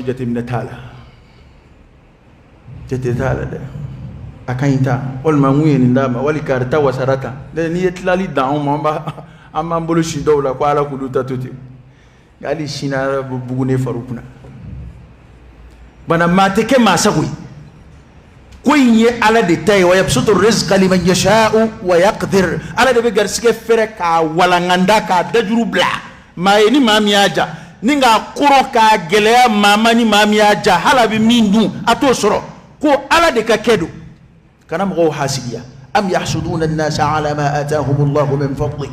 jatimne tala jete tala de akayita wal manguye ni ndama wali karta wasarata de ni etlali dawo mamba amma mbolo shi dawla ko ala kuduta tuti gali shina bugune farukuna bana mateke masakui kuye ala de tay wa yabsutu rizqa liman yasha'u wa yaqdir ala de be garsike fere ka walanganda ka dajuru bla mayeni mamiaja ninga kuro ka gelea mama ni mamiaja hala bi mindu ato soro ko ala de ka kedu kana mo hasibiya am yahsuduna an-nas ala ma atahum Allah min fadli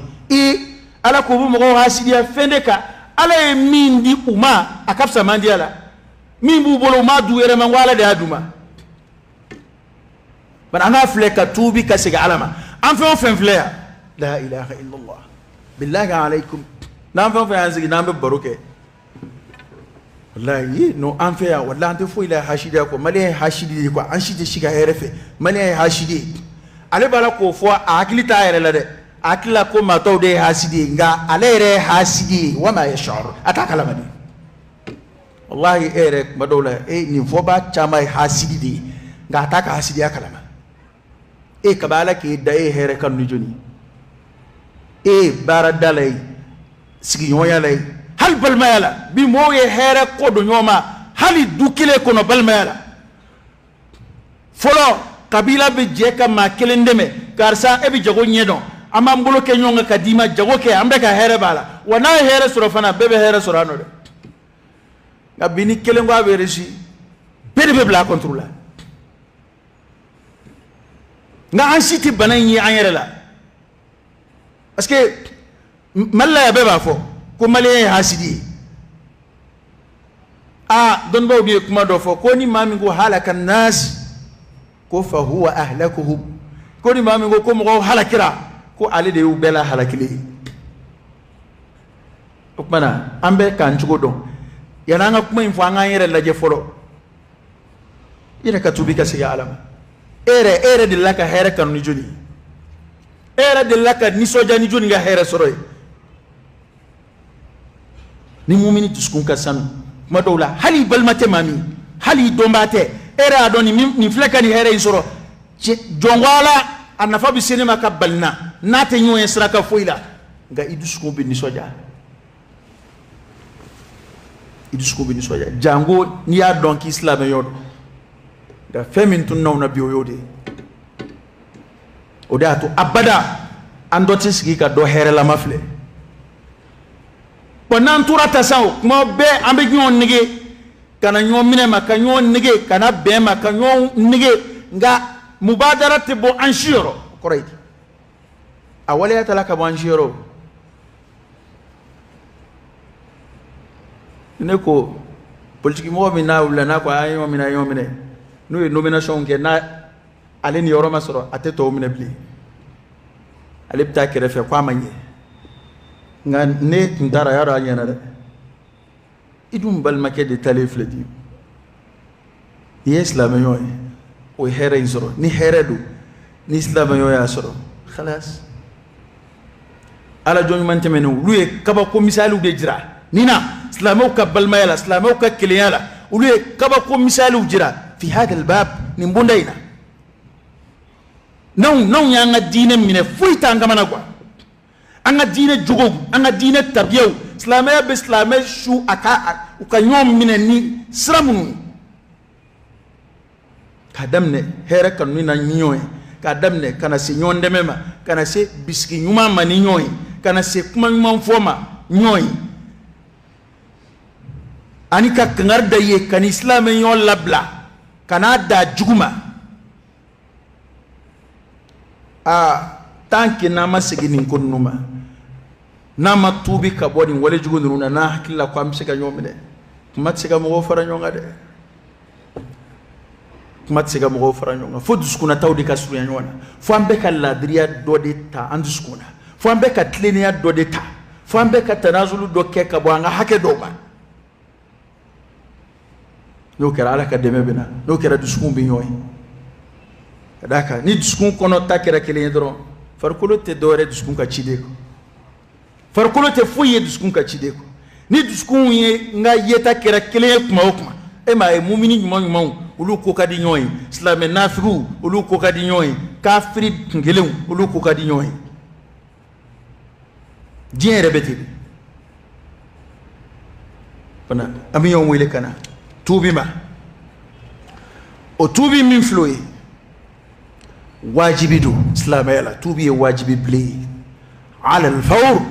ala ko mo hasibiya fendeka ala mindi uma akapsa mandiala mimbu bolo ma duwere man wala de aduma ban ana fleka tubi kasiga alama am fe flea la ilaha illa Allah billahi alaykum nam fe anzigi nambe baroke wallahi no an fe ya wallahi ante fo ila hashida ko mali hashidi ko an shide shiga herefe mali hashidi ale bala ko fo akilita yere la de akila ko mataw de hasidi nga ale re hasidi wama yashur atakala madi wallahi ere madola ni fo ba chama hasidi de nga ataka hasidi akalama kabala ke da here kan nujuni baradalay sigi yoyalay hal balmayala bi moye here ko do nyoma hali dukile kono balmayala folo kabila be jeka ma kelendeme karsa ebi jago nyedo ama mbolo ke nyonga kadima jago ke ambe ka here bala wana here surafana bebe here surano de ngabini kelengo abereshi bebe bla contrôle nga ansiti banani anyere la parce que malla ya beba fo ko mali hasidi don ba bi kuma do fo ko ni mami go halaka nas ko fa huwa ahlakuhum ko ni mami go ko mo halakira ko ale de ubela halakili ukmana ambe kan chugo do yana nga kuma info nga anyere la je folo ina katubika siya alama ere de laka here kan ni joni ere de laka ni soja ni joni ga here soroy ni mumini tuskun ka sanu madawla hali balmate mami hali dombate ere adoni ni fleka ni here soro jongwala anafa bi sinema ka balna nate nyo esraka foila ga iduskun bi ni soja jango ni ya donc islam yodo da femin tun nauna biyo yode odato abada andoti sigi ka do here la mafle bonan turata saw mo be ambe nyon nige kana nyon minema ka nyon nige kana be ma ka nyon nige nga mubadarati bo anshiro koreiti awale atalaka bo anshiro neko politique mo mi na wala na ko ayo mi na yo mi ne nous nomination ke na ale ni yoroma soro ateto mine bli ale pta ke refe kwa manye nga ne ndara yaro anyana de idum bal make de talif ledi islam yoy o here soro ni heredu ni islam yoy asoro khalas ala joni man temenu luye kaba ko misalu de jira nina islamu ka bal mayala islamu ka kiliyala luye kaba ko misalu jira في هذا الباب نمبوندينا نو يانا دين من فويتا انغمانا غوا انا دين جوغو انا دين تبيو اسلامي باسلامي شو اكا وكنيوم من ني سرمون كدمنه هيره كنونا نيوي كدمنه كانا سي نيون دمما كانا سي بسكي نيوما ماني نيوي كانا سي كما نيوم فوما نيوي اني كا كنار داي كان اسلامي يون لابلا kanada juguma tanki na masigini konuma na matubi kaboni wale jugununa na hakilla kwa msika nyomene kumatsika mo fara nyonga de kumatsika mo fara nyonga fo duskuna tawdi kasru ya nyona fo ambe kala driya dodeta anduskuna fo ambe ka tlenia dodeta fo ambe ka tanazulu dokke kabwanga hake doba no kera ala ka deme bina no kera duskun bi nyoy daka ni duskun kono takira kele ndoro farkulo te dore duskun ka chide ko farkulo te fuye duskun ka chide ko ni dusukun ye nga yeta kɛra kelen ye kuma o kuma e ma ye mumini ɲuman ɲumanw olu ko ka di ɲɔgɔn ye silamɛ nafigiw olu ko ka di ɲɔgɔn ye kafiri kunkelenw olu ko ka di ɲɔgɔn ye diɲɛ yɛrɛ bɛ ten fana an bɛ ɲɔgɔn wele ka na tuubi ma o tuubi min filɛ o ye wajibi don silamɛya la tuubi ye wajibi bilen ye alal fawr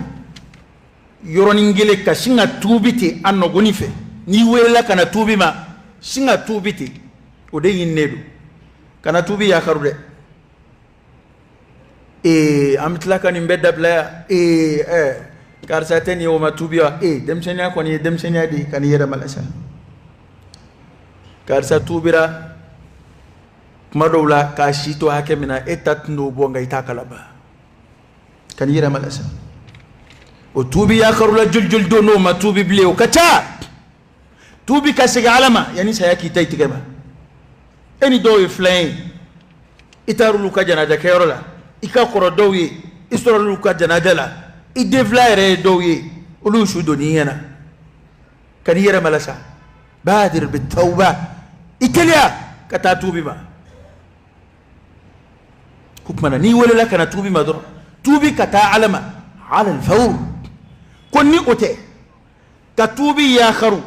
yɔrɔnin kelen ka sin ka tuubi ten a nɔgɔnin fɛ n'i welela ka na tuubi ma sin ka tuubi ten o de ɲininen don ka na tuubi yakaru dɛ an bɛ tila ka nin bɛɛ dabila yan karisa tɛ nin ye o ma tuubi wa denmisɛnniya kɔni ye denmisɛnniya de ye ka n'i yɛrɛ malasa karisa tuubira kuma dɔw la k'a si to hakɛ min na e ta tun n'o bɔ nka i t'a kalama ka n'i yɛrɛ malasa o tuubi yakaru la joli don n'o ma tuubi bilen o ka ca tuubi ka segin ala ma yanni saya k'i ta i tigɛ ma e ni dɔw ye filan ye i taar'olu ka janaja kɛyɔrɔ la i ka kɔrɔ dɔw ye i sɔrɔl'olu ka janaja la i denfila yɛrɛ ye dɔw ye olu su donni i ɲɛna ka n'i yɛrɛ malasa baadir bitawba i teliya ka taa tuubi ma ko tuma na n'i welela ka na tuubi ma dɔrɔn tuubi ka taa ala ma ala alfawr ko ni o tɛ ka tuubi yakaru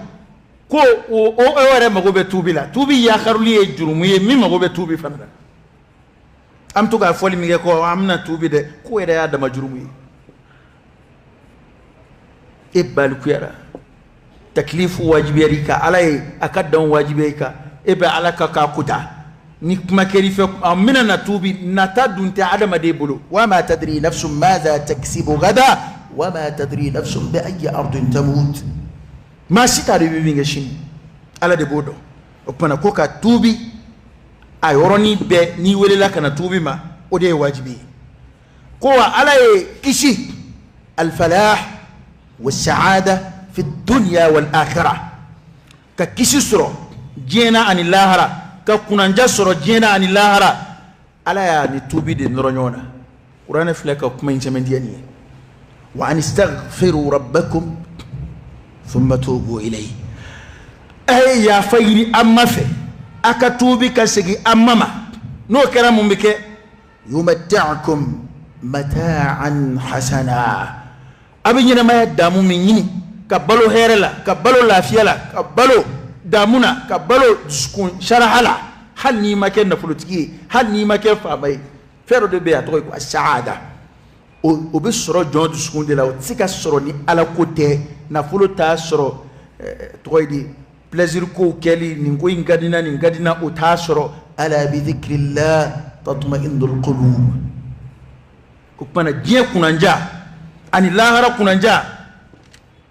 ko o yɛrɛ mago bɛ tuubi la tuubi yakaruli ye jurumu ye min mago bɛ tuubi fana la an bɛ to k'a fɔli min kɛ ko an bɛna tuubi dɛ ko yɛrɛ y'a dama jurumu ye e balikuyara taklifu wajibiyara i kan ala ye a ka dan wajibiya i kan e bɛ ala ka k'a kuta ni kuma kɛr'i fɛ an bɛna na tuubi nata dun tɛ adamaden bolo wa ma tadri nafsun maza taksibu gada wa ma tadri nafsun bi ayyi ardin tamut maa si t'a dɔn i bɛ min kɛ sini ala de b'o dɔn o kumana ko ka tuubi a yɔrɔnin bɛɛ n'i welela ka na tuubi ma o de ye wajibi ye ko wa ala ye kisi alfalah والسعادة في الدنيا والآخرة ككيسي سرو جينا عن اللاهرة ككونانجا سرو جينا عن اللاهرة ألا يعني توبي دي نرونيونا قرآن فلك وكما ينسمن ديانيه وأن استغفروا ربكم ثم توبوا إليه أي يا فيري أما في أكا توبي كسجي أماما نو كرام بك يمتعكم متاعا حسنا abin yana ma damu min yini ka balo here la ka balo lafiya la ka balo damuna ka balo dusukun sharahala hal ni ma kɛ nafolotigi hal ni ma kɛ faama ye fɛn dɔ de bɛ yen a tɔgɔ ye ko saada o bɛ sɔrɔ jɔn dusukun de la o tɛ se ka sɔrɔ ni ala ko tɛ nafolo t'a sɔrɔ tɔgɔ ye di plaisir kow kɛli nin ko in ka di n na nin ka di n na o t'a sɔrɔ ala bi dhikrillah tatma'innul qulub o kumana diɲɛ kunanja ani lahara kunanja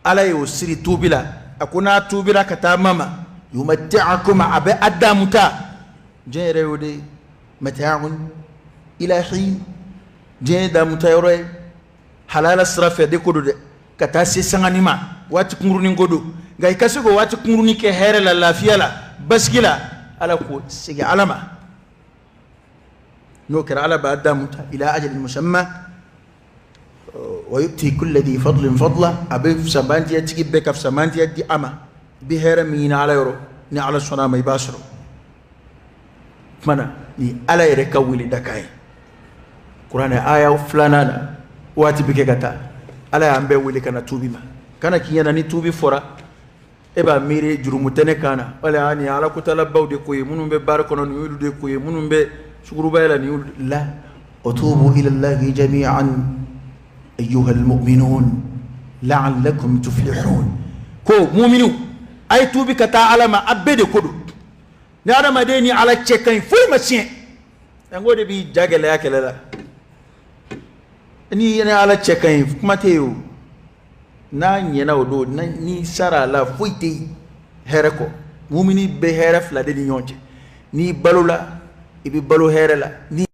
ala ye o siri tuubi la a ko n'a tuubira ka taa mama yumatti'akum a bɛ a damuta diɲɛ yɛrɛ y'o de ye mata'un ila hin diɲɛ ye damuta yɔrɔ ye halala sira fɛ de ko don dɛ ka taa se sangani ma waati kunkurunin ko don nka i ka se k'o waati kunkurunin kɛ hɛrɛ la lafiya la basigi la ala ko segin ala ma n'o kɛra ala b'a damuta ila ajalin musamma ويؤتي كل ذي فضل فضله أبي سمانتي تجيب بك في سمانتي دي أما بهرم من على يورو ني على الصنع ما يباشروا منا ني على يركوي لدكاي قرآن آية فلانا واتي بك كتا على أمبي ولي كنا توبي ما كنا كيانا ني توبي فورا إبا ميري جرمتني كنا ولا أني على كتلا باودي كوي منو بباركونا نيولو دي كوي منو بشكروا بايلا نيولو لا وتوبوا إلى الله جميعا أيها المؤمنون لعلكم تفلحون كو مؤمنون أي توبي كتا على ما أبدي كدو نعم ديني على تشكين فوي مسين نقول بي جاجل يا كلا ni yana ala tchekain kuma teo na nyena odo na ni sara la foite hereko mumini be heref la de nyonje ni balula ibi balu here la ni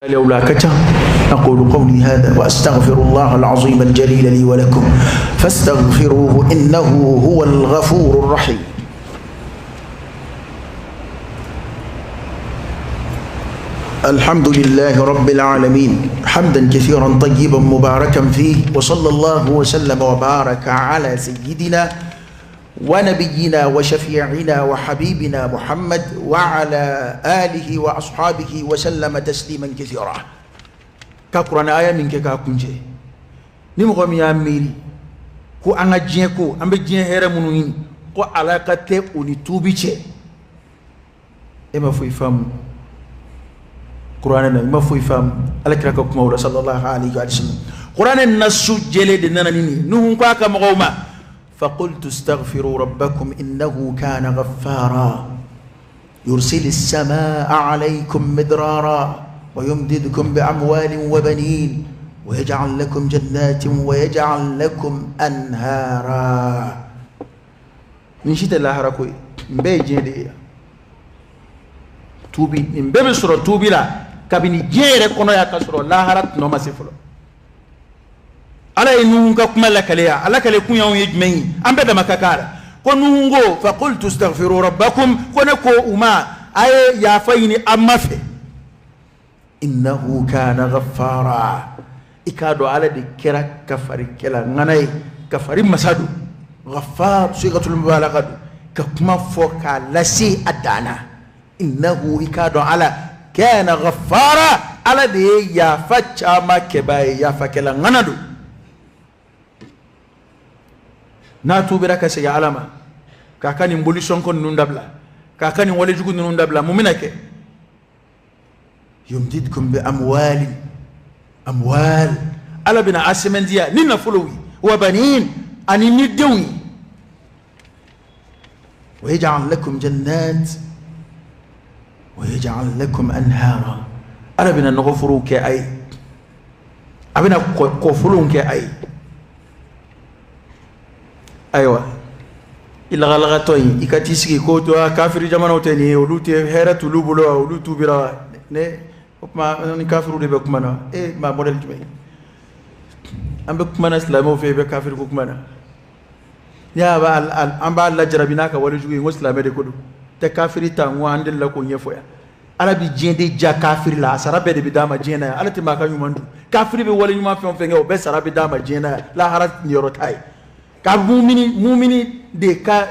لولا كتم أقول قولي هذا وأستغفر الله العظيم الجليل لي ولكم فاستغفروه إنه هو الغفور الرحيم. الحمد لله رب العالمين حمدا كثيرا طيبا مباركا فيه وصلى الله وسلم وبارك على سيدنا ونبينا وشفيعنا وحبيبنا محمد وعلى آله وأصحابه وسلم تسليما كثيرا. كقرآن آية من كاكونجي نمغم يا ميري كو أنا جيكو أم بجين هيرا منوين كو علاقة أوني توبيتشي إما في فهم قرآن ما في فهم على كراكم مولى صلى الله عليه وسلم قرآن الناس جلد ننانيني نهم كاكا مغوما فقلت استغفروا ربكم إنه كان غفارا يرسل السماء عليكم مدرارا ويمددكم بأموال وبنين ويجعل لكم جنات ويجعل لكم أنهارا. من شيء الله ركوي مبيجين دي توبي مبيب سورة توبي لا كابيني جيرة كنا يا كسر الله هرت نوما سفلو ala inunga kumala kalea ala kale kunya yejmei ambeda makakara konungo faqultu astaghfiru rabbakum konako uma ay ya faini amafe innahu kana ghaffara ikado ala de kira kafari kala nganai kafari masadu ghaffar sigatul mubalaghah ka kuma foka lasi adana innahu ikado ala kana ghaffara ala de ya facha makebai ya fakela nganadu na tubira ka se alama kakani mbuli sonko nundabla kakani wale jugu nundabla muminake yumdidkum bi amwal ala bina asmendia nina fuluwi wa banin ani nidawi wa yaj'al lakum jannat wa yaj'al lakum anhara ala bina nghfuru ke ay abina ko fulun ke ay aywa ila galagatoy ikati sigi ko to kafiri jamano teni oluti heratu lubulo olutu bira ne ma ni kafiru de be kumana ma model jumay ambe kumana islamo fe be kafiru ko kumana ya ba al amba la jarabina ka wala jugi muslime de kodu te kafiri ta ngwandel la ko nyefo ya arabi jende ja kafiri la sarabe de bidama jena alati ma ka nyumandu kafiri be wala nyuma fe ngeo be sarabe dama jena la harat ni rotai ka mumini de ka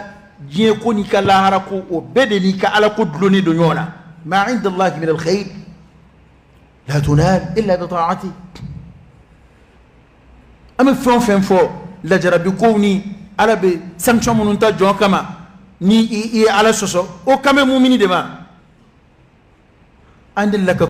jie ko ni ka lahara ko o bede ni ka ala ko dloni do nyona ma inda allah min al khair la tunal illa bi ta'ati am fo la jarabi ko ni ala be sanction munun ta jon kama ni ala soso o kame mumini de ma andil laka